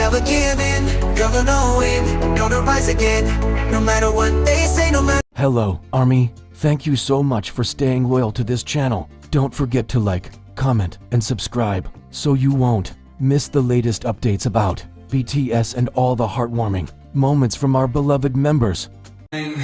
never give in, you're gonna win, gonna rise again, no matter what they say, no matter. Hello, Army. Thank you so much for staying loyal to this channel. Don't forget to like, comment, and subscribe so you won't miss the latest updates about BTS and all the heartwarming moments from our beloved members. BTS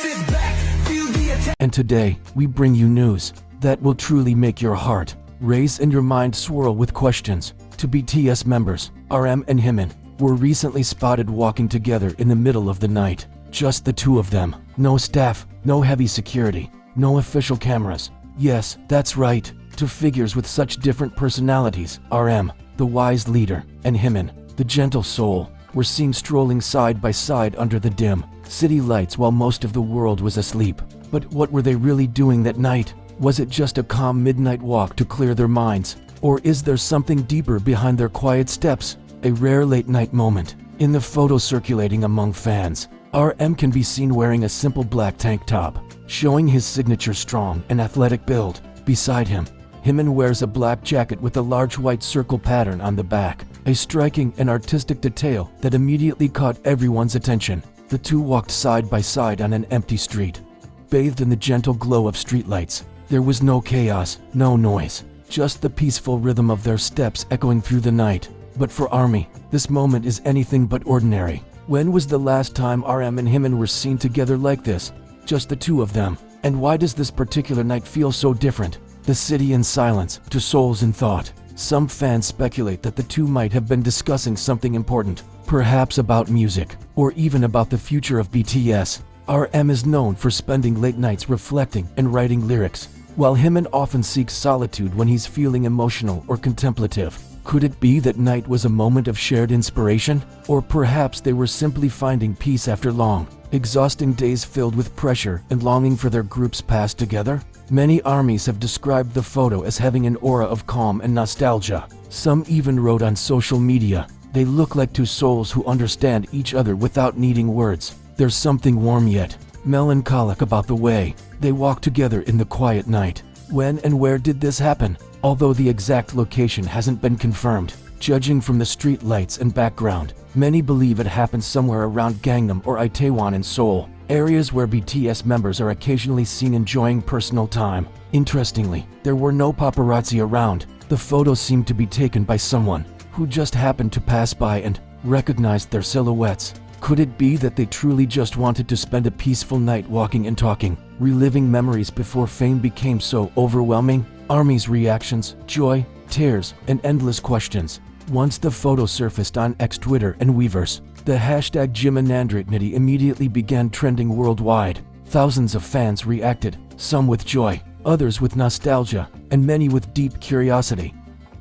is back, feel the attack. And today, we bring you news that will truly make your heart race and your mind swirl with questions. Two BTS members, RM and Jimin, were recently spotted walking together in the middle of the night. Just the two of them. No staff, no heavy security, no official cameras. Yes, that's right. Two figures with such different personalities, RM, the wise leader, and Jimin, the gentle soul, were seen strolling side by side under the dim city lights while most of the world was asleep. But what were they really doing that night? Was it just a calm midnight walk to clear their minds? Or is there something deeper behind their quiet steps? A rare late-night moment. In the photo circulating among fans, RM can be seen wearing a simple black tank top, showing his signature strong and athletic build. Beside him, Jimin wears a black jacket with a large white circle pattern on the back, a striking and artistic detail that immediately caught everyone's attention. The two walked side by side on an empty street, bathed in the gentle glow of streetlights. There was no chaos, no noise, just the peaceful rhythm of their steps echoing through the night. But for Army, this moment is anything but ordinary. When was the last time RM and Jimin were seen together like this? Just the two of them. And why does this particular night feel so different? The city in silence, two souls in thought. Some fans speculate that the two might have been discussing something important, perhaps about music, or even about the future of BTS. RM is known for spending late nights reflecting and writing lyrics, while Jimin often seeks solitude when he's feeling emotional or contemplative. Could it be that night was a moment of shared inspiration? Or perhaps they were simply finding peace after long, exhausting days filled with pressure and longing for their groups past together? Many armies have described the photo as having an aura of calm and nostalgia. Some even wrote on social media, "They look like two souls who understand each other without needing words." There's something warm yet melancholic about the way they walk together in the quiet night. When and where did this happen? Although the exact location hasn't been confirmed, judging from the street lights and background, many believe it happened somewhere around Gangnam or Itaewon in Seoul, areas where BTS members are occasionally seen enjoying personal time. Interestingly, there were no paparazzi around. The photos seemed to be taken by someone who just happened to pass by and recognized their silhouettes. Could it be that they truly just wanted to spend a peaceful night walking and talking, reliving memories before fame became so overwhelming? Army's reactions, joy, tears, and endless questions. Once the photo surfaced on X Twitter and Weverse, the hashtag Jimin immediately began trending worldwide. Thousands of fans reacted, some with joy, others with nostalgia, and many with deep curiosity.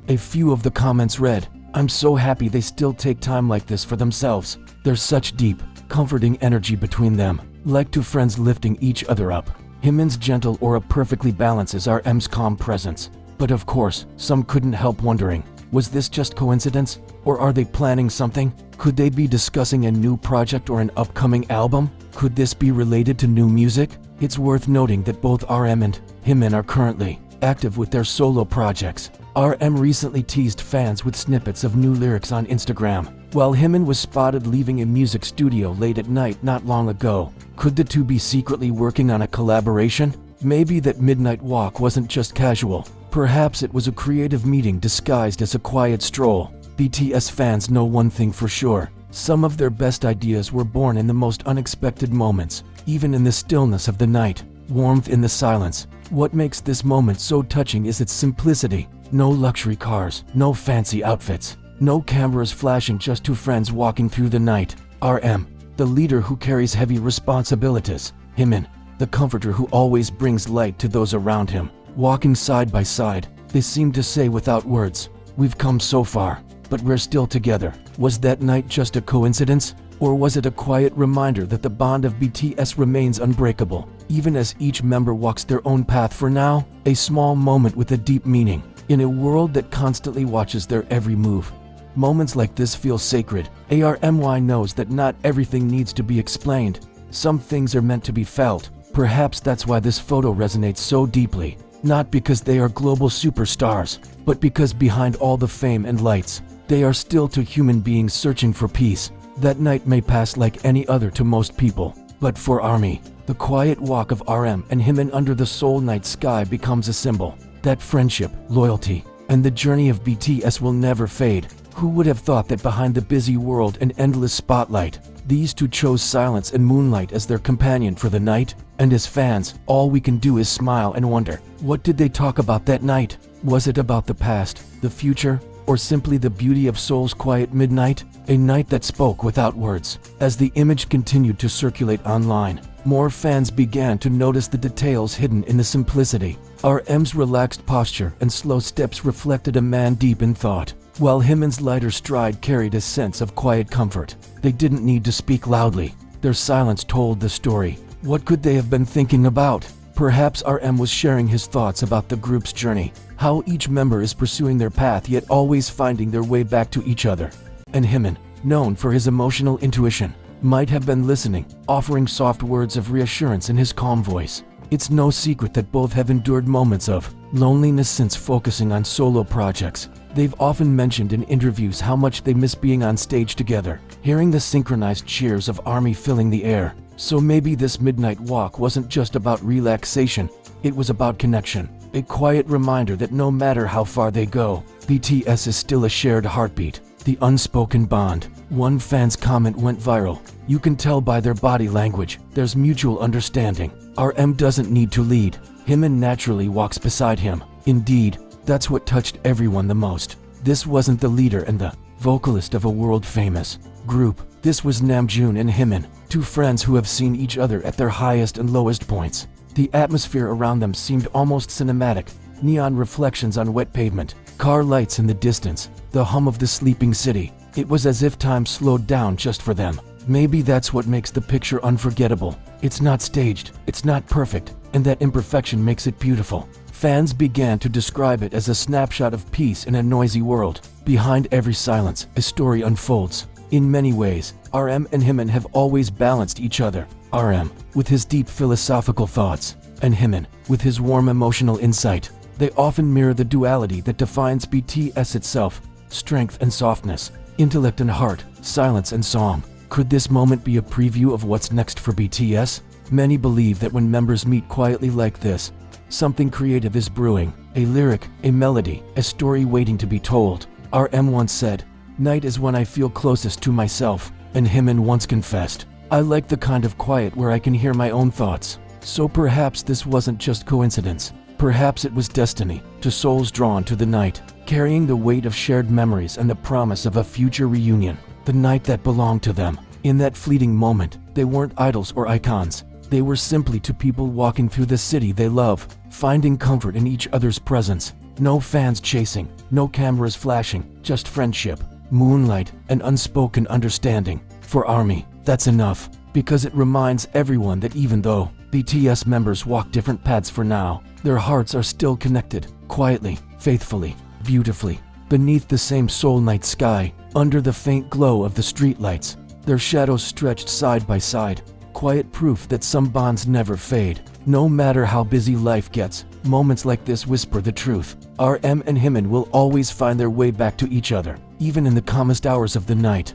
A few of the comments read, "I'm so happy they still take time like this for themselves. There's such deep, comforting energy between them, like two friends lifting each other up." Jimin's gentle aura perfectly balances RM's calm presence. But of course, some couldn't help wondering, was this just coincidence? Or are they planning something? Could they be discussing a new project or an upcoming album? Could this be related to new music? It's worth noting that both RM and Jimin are currently active with their solo projects. RM recently teased fans with snippets of new lyrics on Instagram, while Jimin was spotted leaving a music studio late at night not long ago. Could the two be secretly working on a collaboration? Maybe that midnight walk wasn't just casual. Perhaps it was a creative meeting disguised as a quiet stroll. BTS fans know one thing for sure. Some of their best ideas were born in the most unexpected moments, even in the stillness of the night. Warmth in the silence. What makes this moment so touching is its simplicity. No luxury cars, no fancy outfits, no cameras flashing, just two friends walking through the night. RM, the leader who carries heavy responsibilities. Jimin, the comforter who always brings light to those around him. Walking side by side, they seem to say without words, "We've come so far, but we're still together." Was that night just a coincidence? Or was it a quiet reminder that the bond of BTS remains unbreakable, even as each member walks their own path for now? A small moment with a deep meaning. In a world that constantly watches their every move, moments like this feel sacred. ARMY knows that not everything needs to be explained. Some things are meant to be felt. Perhaps that's why this photo resonates so deeply. Not because they are global superstars, but because behind all the fame and lights, They are still two human beings searching for peace. That night may pass like any other to most people, but for ARMY, the quiet walk of RM and Jimin under the soul night sky becomes a symbol that friendship, loyalty, and the journey of BTS will never fade. Who would have thought that behind the busy world and endless spotlight, these two chose silence and moonlight as their companion for the night? And as fans, all we can do is smile and wonder, what did they talk about that night? Was it about the past, the future, or simply the beauty of Seoul's quiet midnight? A night that spoke without words. As the image continued to circulate online, more fans began to notice the details hidden in the simplicity. RM's relaxed posture and slow steps reflected a man deep in thought, while Jimin's lighter stride carried a sense of quiet comfort. They didn't need to speak loudly. Their silence told the story. What could they have been thinking about? Perhaps RM was sharing his thoughts about the group's journey, how each member is pursuing their path yet always finding their way back to each other. And Jimin, known for his emotional intuition, might have been listening, offering soft words of reassurance in his calm voice. It's no secret that both have endured moments of loneliness since focusing on solo projects. They've often mentioned in interviews how much they miss being on stage together, hearing the synchronized cheers of ARMY filling the air. So maybe this midnight walk wasn't just about relaxation, it was about connection. A quiet reminder that no matter how far they go, BTS is still a shared heartbeat. The unspoken bond. One fan's comment went viral. You can tell by their body language, there's mutual understanding. RM doesn't need to lead. Jimin naturally walks beside him. Indeed, that's what touched everyone the most. This wasn't the leader and the vocalist of a world-famous group. This was Namjoon and Jimin, two friends who have seen each other at their highest and lowest points. The atmosphere around them seemed almost cinematic. Neon reflections on wet pavement, car lights in the distance, the hum of the sleeping city. It was as if time slowed down just for them. Maybe that's what makes the picture unforgettable. It's not staged, it's not perfect, and that imperfection makes it beautiful. Fans began to describe it as a snapshot of peace in a noisy world. Behind every silence, a story unfolds. In many ways, RM and Jimin have always balanced each other. RM, with his deep philosophical thoughts, and Jimin, with his warm emotional insight. They often mirror the duality that defines BTS itself: strength and softness, intellect and heart, silence and song. Could this moment be a preview of what's next for BTS? Many believe that when members meet quietly like this, something creative is brewing. A lyric, a melody, a story waiting to be told. RM once said, "Night is when I feel closest to myself," and Jimin once confessed, "I like the kind of quiet where I can hear my own thoughts." So perhaps this wasn't just coincidence. Perhaps it was destiny, two souls drawn to the night, carrying the weight of shared memories and the promise of a future reunion. The night that belonged to them. In that fleeting moment, they weren't idols or icons. They were simply two people walking through the city they love, finding comfort in each other's presence. No fans chasing, no cameras flashing, just friendship, moonlight, and unspoken understanding. For ARMY, that's enough, because it reminds everyone that even though BTS members walk different paths for now, their hearts are still connected, quietly, faithfully, beautifully, beneath the same soul night sky, under the faint glow of the streetlights, their shadows stretched side by side. Quiet proof that some bonds never fade. No matter how busy life gets, moments like this whisper the truth. RM and Jimin will always find their way back to each other, even in the calmest hours of the night.